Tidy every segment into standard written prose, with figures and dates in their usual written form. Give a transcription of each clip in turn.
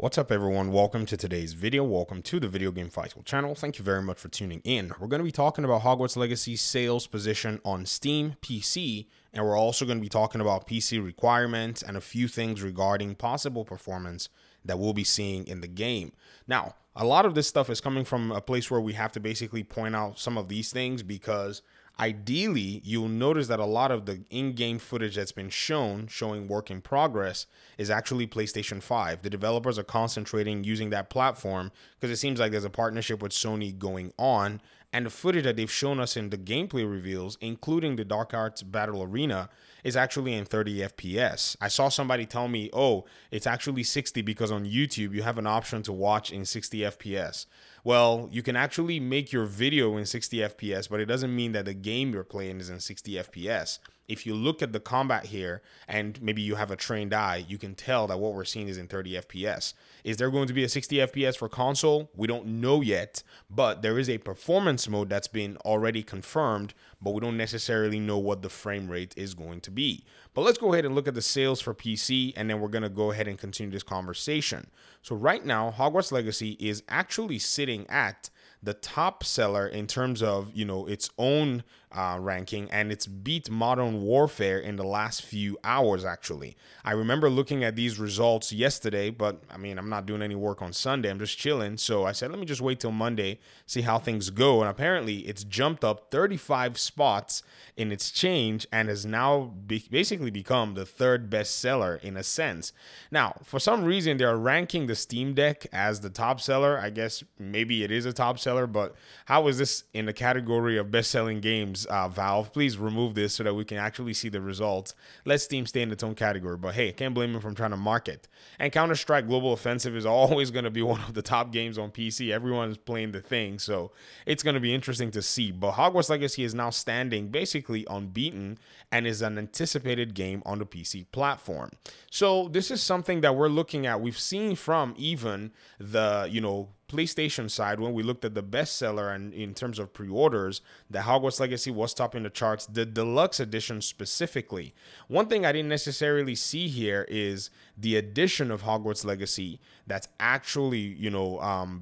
What's up, everyone? Welcome to today's video. Welcome to the Video Game Fightful channel. Thank you very much for tuning in. We're going to be talking about Hogwarts Legacy sales position on Steam PC, and we're also going to be talking about PC requirements and a few things regarding possible performance that we'll be seeing in the game. Now, a lot of this stuff is coming from a place where we have to basically point out some of these things because ideally, you'll notice that a lot of the in-game footage that's been showing work in progress, is actually PlayStation 5. The developers are concentrating using that platform because it seems like there's a partnership with Sony going on, and the footage that they've shown us in the gameplay reveals, including the Dark Arts Battle Arena, is actually in 30 FPS. I saw somebody tell me, oh, it's actually 60 because on YouTube you have an option to watch in 60 FPS. Well, you can actually make your video in 60 FPS, but it doesn't mean that the game you're playing is in 60 FPS. If you look at the combat here, and maybe you have a trained eye, you can tell that what we're seeing is in 30 FPS. Is there going to be a 60 FPS for console? We don't know yet, but there is a performance mode that's been already confirmed, but we don't necessarily know what the frame rate is going to be. But let's go ahead and look at the sales for PC, and then we're going to go ahead and continue this conversation. So right now, Hogwarts Legacy is actually sitting at the top seller in terms of, its own ranking, and it's beat Modern Warfare in the last few hours, actually. I remember looking at these results yesterday, but I mean, I'm not doing any work on Sunday. I'm just chilling. So I said, let me just wait till Monday, see how things go. And apparently it's jumped up 35 spots in its change and has now basically become the third best seller in a sense. Now, for some reason, they're ranking the Steam Deck as the top seller. I guess maybe it is a top seller, but how is this in the category of best-selling games? Valve, please remove this so that we can actually see the results. Let Steam stay in its own category, but hey, can't blame them from trying to market. And Counter-Strike Global Offensive is always going to be one of the top games on PC. Everyone is playing the thing, so it's going to be interesting to see. But Hogwarts Legacy is now standing basically unbeaten and is an anticipated game on the PC platform. So this is something that we're looking at. We've seen from even the, PlayStation side, when we looked at the bestseller and in terms of pre-orders, the Hogwarts Legacy was topping the charts, the deluxe edition specifically. One thing I didn't necessarily see here is the edition of Hogwarts Legacy that's actually,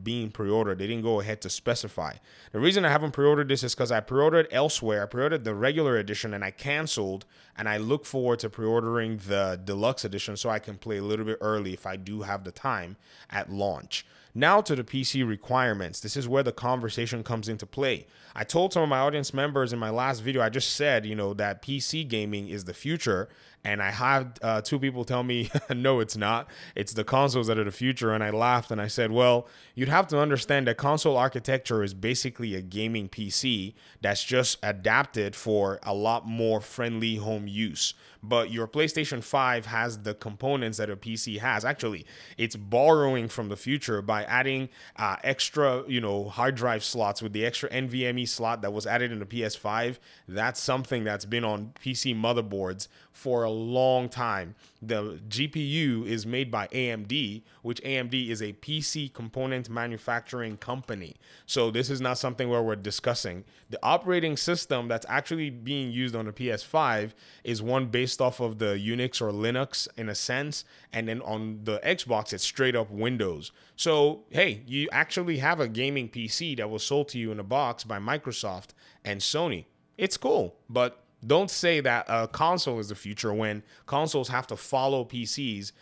being pre-ordered. They didn't go ahead to specify. The reason I haven't pre-ordered this is because I pre-ordered elsewhere. I pre-ordered the regular edition and I canceled, and I look forward to pre-ordering the deluxe edition so I can play a little bit early if I do have the time at launch. Now to the PC requirements. This is where the conversation comes into play. I told some of my audience members in my last video, I just said, that PC gaming is the future. And I had two people tell me, no, it's not. It's the consoles that are the future. And I laughed and I said, well, you'd have to understand that console architecture is basically a gaming PC that's just adapted for a lot more friendly home use. But your PlayStation 5 has the components that a PC has. Actually, it's borrowing from the future by adding extra, hard drive slots with the extra NVMe slot that was added in the PS5. That's something that's been on PC motherboards for a long time. The GPU is made by AMD, which AMD is a PC component manufacturing company. So this is not something where we're discussing. The operating system that's actually being used on the PS5 is one based off of the Unix or Linux in a sense, and then on the Xbox it's straight up Windows. So hey, you actually have a gaming PC that was sold to you in a box by Microsoft and Sony. It's cool, but don't say that a console is the future when consoles have to follow PCs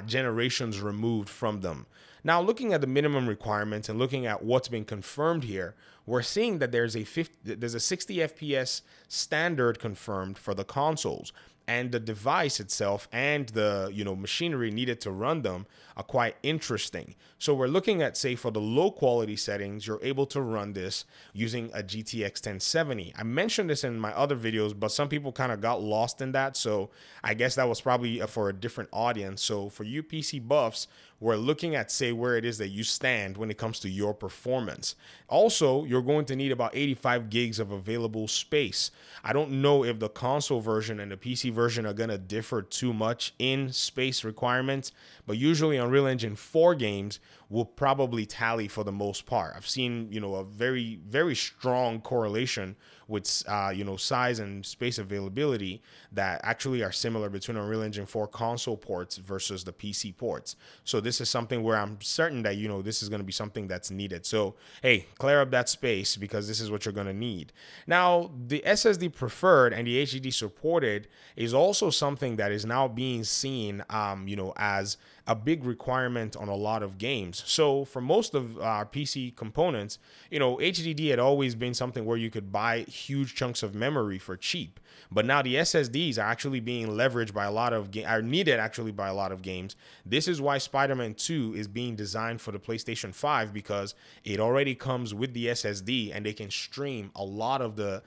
generations removed from them. Now, looking at the minimum requirements and looking at what's been confirmed here, we're seeing that there's a 60 FPS standard confirmed for the consoles. And the device itself and the machinery needed to run them are quite interesting. So we're looking at, say, for the low quality settings, you're able to run this using a GTX 1070. I mentioned this in my other videos, but some people kind of got lost in that. So I guess that was probably for a different audience. So for you PC buffs, we're looking at, say, where it is that you stand when it comes to your performance. Also, you're going to need about 85 gigs of available space. I don't know if the console version and the PC version are going to differ too much in space requirements, but usually Unreal Engine 4 games will probably tally for the most part. I've seen, a very, very strong correlation with size and space availability that actually are similar between Unreal Engine 4 console ports versus the PC ports. So this is something where I'm certain that this is going to be something that's needed. So hey, clear up that space, because this is what you're going to need. Now, the SSD preferred and the HDD supported is also something that is now being seen as a big requirement on a lot of games. So for most of our PC components, HDD had always been something where you could buy huge chunks of memory for cheap. But now the SSDs are actually being leveraged by a lot of are needed actually by a lot of games. This is why Spider-Man 2 is being designed for the PlayStation 5, because it already comes with the SSD and they can stream a lot of the,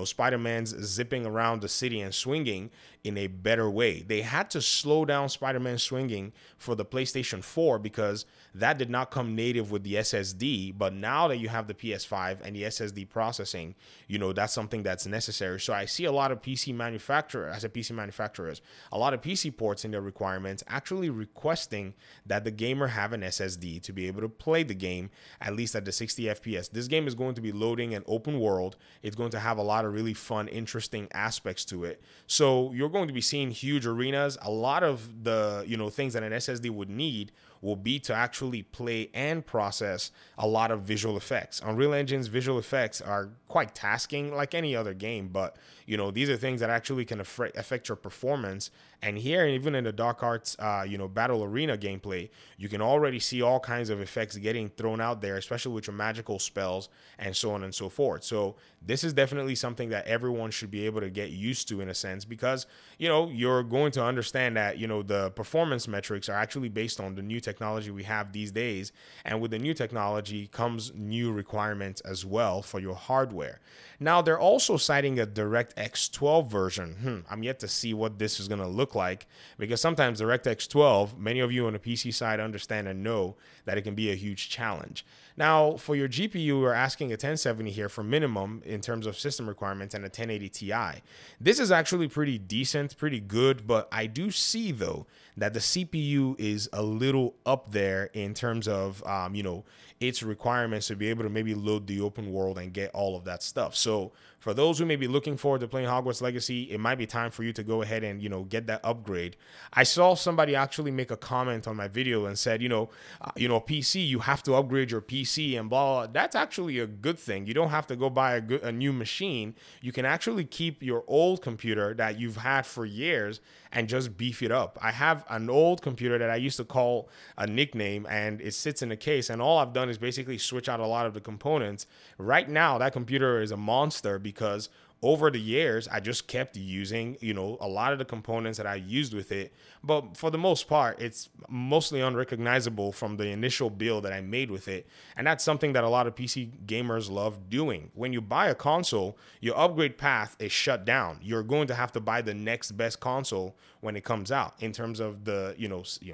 Spider-Man's zipping around the city and swinging in a better way. They had to slow down Spider-Man swinging for the PlayStation 4 because that did not come native with the SSD. But now that you have the PS5 and the SSD processing, that's something that's necessary. So I see a lot of PC manufacturers, a lot of PC ports in their requirements actually requesting that the gamer have an SSD to be able to play the game at least at the 60 FPS. This game is going to be loading an open world. It's going to have a lot of really fun, interesting aspects to it. So you're going to be seeing huge arenas. A lot of the things that an SSD would need will be to actually play and process a lot of visual effects. Unreal Engine's visual effects are quite tasking like any other game, but these are things that actually can affect your performance. And here, even in the Dark Arts, Battle Arena gameplay, you can already see all kinds of effects getting thrown out there, especially with your magical spells and so on and so forth. So this is definitely something that everyone should be able to get used to in a sense, because, you're going to understand that, the performance metrics are actually based on the new technology we have these days. And with the new technology comes new requirements as well for your hardware. Now, they're also citing a DirectX 12 version. I'm yet to see what this is going to look like, because sometimes DirectX 12, many of you on the PC side understand and know that it can be a huge challenge. Now, for your GPU, we're asking a 1070 here for minimum in terms of system requirements and a 1080 Ti. This is actually pretty decent, pretty good, but I do see, though, that the CPU is a little up there in terms of, its requirements to be able to maybe load the open world and get all of that stuff. So for those who may be looking forward to playing Hogwarts Legacy, it might be time for you to go ahead and, get that upgrade. I saw somebody actually make a comment on my video and said, PC, you have to upgrade your PC and blah, blah. That's actually a good thing. You don't have to go buy a new machine. You can actually keep your old computer that you've had for years and just beef it up. I have an old computer that I used to call a nickname, and it sits in a case, and all I've done is basically switch out a lot of the components. Right now, that computer is a monster because over the years, I just kept using, a lot of the components that I used with it. But for the most part, it's mostly unrecognizable from the initial build that I made with it. And that's something that a lot of PC gamers love doing. When you buy a console, your upgrade path is shut down. You're going to have to buy the next best console when it comes out. In terms of the,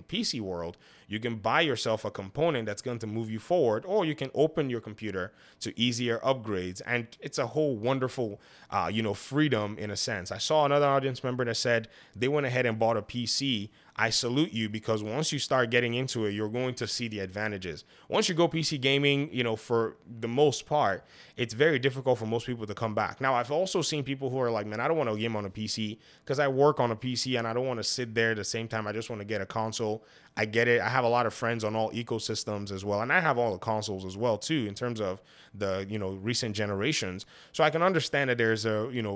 PC world, you can buy yourself a component that's going to move you forward, or you can open your computer to easier upgrades. And it's a whole wonderful, freedom in a sense. I saw another audience member that said they went ahead and bought a PC. I salute you, because once you start getting into it, you're going to see the advantages. Once you go PC gaming, for the most part, it's very difficult for most people to come back. Now, I've also seen people who are like, man, I don't want to game on a PC because I work on a PC and I don't want to sit there at the same time. I just want to get a console. I get it. I have a lot of friends on all ecosystems as well. And I have all the consoles as well, too, in terms of the, recent generations. So I can understand that there's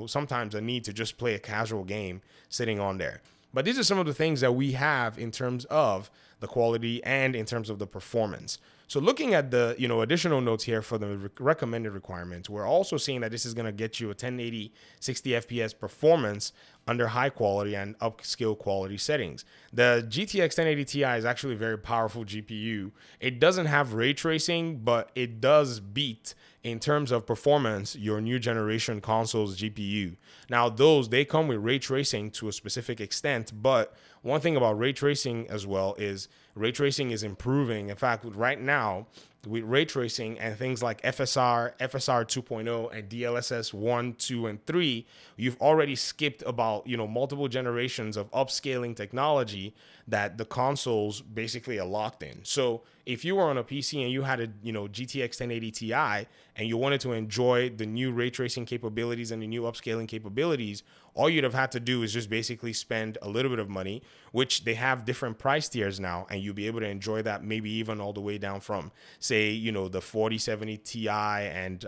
sometimes a need to just play a casual game sitting on there. But these are some of the things that we have in terms of the quality and in terms of the performance. So looking at the, additional notes here for the recommended requirements, we're also seeing that this is going to get you a 1080 60 FPS performance under high quality and upscale quality settings. The GTX 1080 Ti is actually a very powerful GPU. It doesn't have ray tracing, but it does beat, in terms of performance, your new generation console's GPU. Now, they come with ray tracing to a specific extent, but one thing about ray tracing as well is ray tracing is improving. In fact, right now, with ray tracing and things like FSR 2.0, and DLSS 1, 2, and 3, you've already skipped about, multiple generations of upscaling technology that the consoles basically are locked in. So if you were on a PC and you had a, GTX 1080 Ti and you wanted to enjoy the new ray tracing capabilities and the new upscaling capabilities, all you'd have had to do is just basically spend a little bit of money, which they have different price tiers now, and you'll be able to enjoy that maybe even all the way down from, say, the 4070 Ti and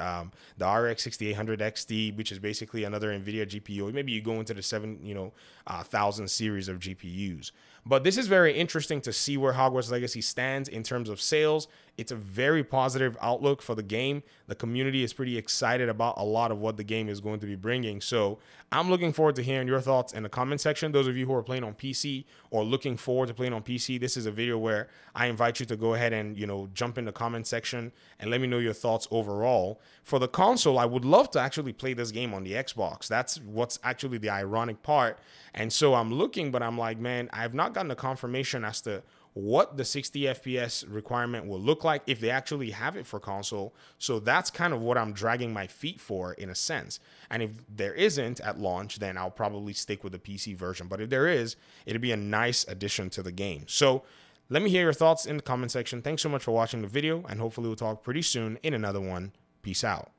the RX 6800 XT, which is basically another NVIDIA GPU. Or maybe you go into the 7,000 series of GPUs. But this is very interesting to see where Hogwarts Legacy stands in terms of sales. It's a very positive outlook for the game. The community is pretty excited about a lot of what the game is going to be bringing. So I'm looking forward to hearing your thoughts in the comment section. Those of you who are playing on PC or looking forward to playing on PC, this is a video where I invite you to go ahead and, jump in the comment section and let me know your thoughts overall. For the console, I would love to actually play this game on the Xbox. That's what's actually the ironic part. And so I'm looking, but I'm like, man, I've not gotten a confirmation as to what the 60 FPS requirement will look like if they actually have it for console. So that's kind of what I'm dragging my feet for, in a sense. And if there isn't at launch, then I'll probably stick with the PC version. But if there is, it'll be a nice addition to the game. So let me hear your thoughts in the comment section. Thanks so much for watching the video, and hopefully we'll talk pretty soon in another one. Peace out.